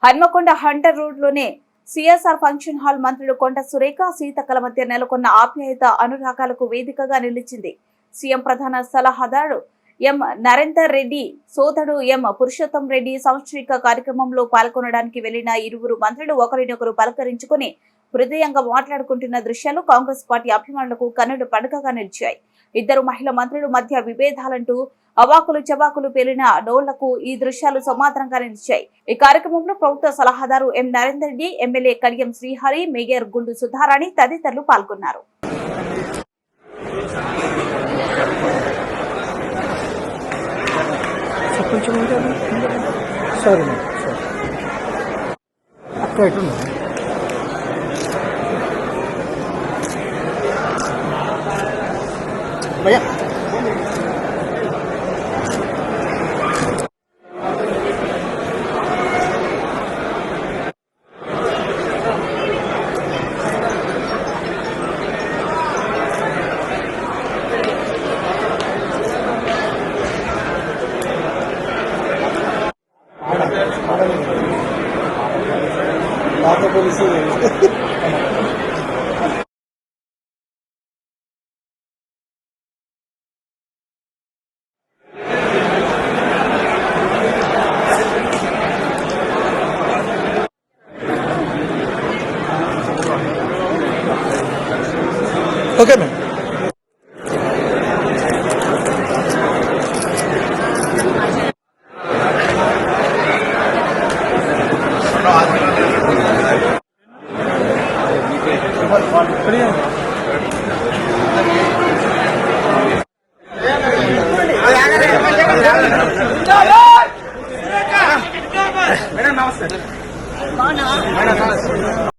Hanamkonda Hunter road లోనే CSR function hall మంత్రులు కొండ సురేఖ సీతక్కల మధ్య నెలకొన్న ఆప్యాయత అనురాగాలకు వేదికగా నిలిచింది. సీఎం ప్రధాన సలహాదారు ఎం నరేందర్ రెడ్డి సోదరుడు ఎం పురుషోత్తం రెడ్డి సంవత్సరిక కార్యక్రమంలో పాల్గొనడానికి వెళ్లిన ఇరువురు మంత్రులు ఒకరినొకరు పలకరించుకుని హృదయంగా మాట్లాడుకుంటున్న దృశ్యాలు కాంగ్రెస్ పార్టీ అభిమానులకు కన్నుల పండుగగా నిలిచాయి. ఇద్దరు మహిళా మంత్రుల మధ్య విభేదాలంటూ అవాకులు చవాకులు పేలిన డోళ్లకు ఈ దృశ్యాలు సమాధానంగా నిలిచాయి. ఈ కార్యక్రమంలో ప్రభుత్వ సలహాదారు ఎం నరేందర్ రెడ్డి, ఎమ్మెల్యే కడియం శ్రీహరి, మేయర్ గుండు సుధారాణి తదితరులు పాల్గొన్నారు. Okay, ma'am. Madam, namaste.